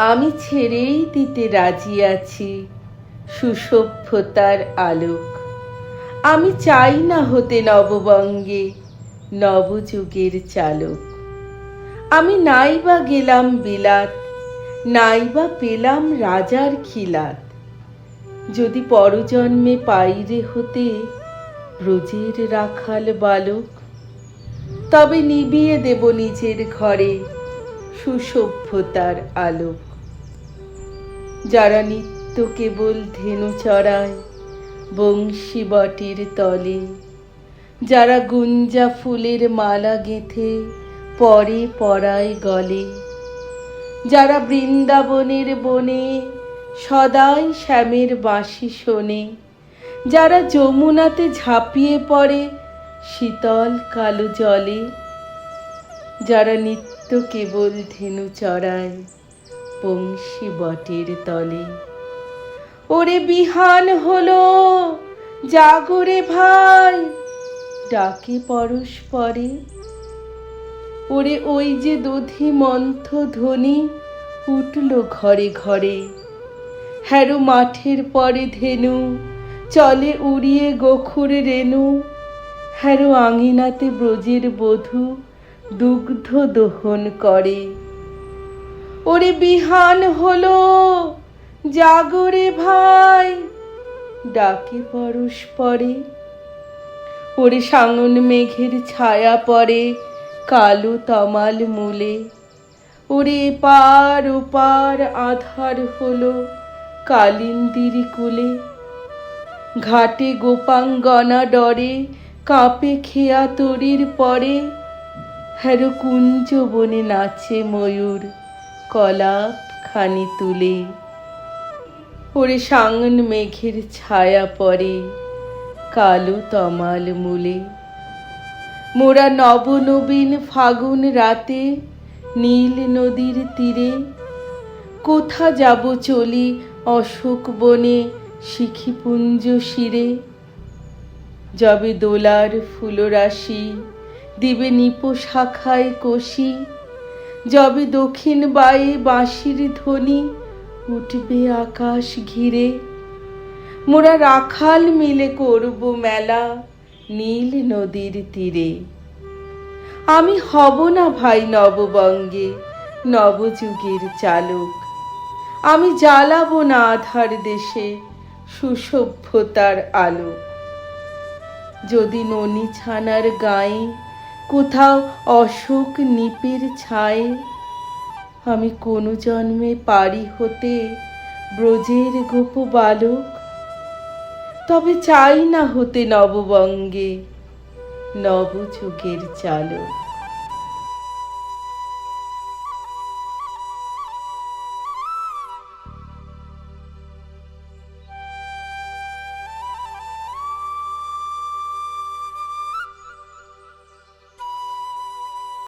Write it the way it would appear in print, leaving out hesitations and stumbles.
আমি ছেড়েই দিতে রাজি আছি সুসভ্যতার আলোক। আমি চাই না হতে নববঙ্গে নবযুগের চালক। আমি নাইবা গেলাম বিলাত, নাইবা পেলাম রাজার খিলাত। যদি পরজন্মে পাইরে হতে ব্রজের রাখাল বালক, তবে নিবিয়ে দেব নিজের ঘরে সুসভ্যতার আলোক। যারা নিত্য কেবল ধেনু চড়ায় বংশী বটের তলে, যারা গুঞ্জা ফুলের মালা গেঁথে পরে পরায় গলে, যারা বৃন্দাবনের বনে সদাই শ্যামের বাঁশি শোনে, যারা যমুনাতে ঝাঁপিয়ে পড়ে শীতল কালো জলে, যারা নিত্য কেবল ধেনু চড়ায় বংশী বটের তলে। ওরে বিহান হলো, জাগরে ভাই, ডাকে পরস্পরে। ওরে ওই যে দধি মন্থ ধ্বনি উঠল ঘরে ঘরে। হ্যারো মাঠের পরে ধেনু চলে উড়িয়ে গোখুর রেণু। হ্যারো আঙিনাতে ব্রজের বধূ দুগ্ধ দোহন করে। ওরে বিহান হলো, জাগরে ভাই, ডাকে পরস্পরে। ওরে সাঙন মেঘের ছায়া পড়ে কালো তমাল মূলে। ওরে এপার ওপার আধার হলো কালিন্দির কূলে। ঘাটে গোপাঙ্গনা ডরে কাঁপে খেয়া তরির পরে। হ্যারো কুঞ্জ বনে নাচে ময়ূর কলাপ খানি তুলে। ওরে সাঙন মেঘের ছায়া পড়ে কালো তমাল মূলে। মোরা নবনবীন ফাগুন রাতে নীল নদীর তীরে। কোথা যাব চলি অশোক বনে শিখিপুঞ্জ শিরে। যবে দোলার ফুলরাশি দিবে নিপো শাখায় কষি। যবে দক্ষিণ বায়ে বাঁশির ধ্বনি উঠবে আকাশ ঘিরে। মোরা রাখাল মিলে করব মেলা নীল নদীর তীরে। আমি হব না ভাই নববঙ্গে নবযুগের চালক। আমি জ্বালাবো না আধার দেশে সুসভ্যতার আলো। যদি ননি ছানার গায়ে কোথাও অশোক নিপের ছায়ে, আমি কোনো জন্মে পারি হতে ব্রজের গোপ বালক। তবে চাই না হতে নববঙ্গে নবযুগের চালক।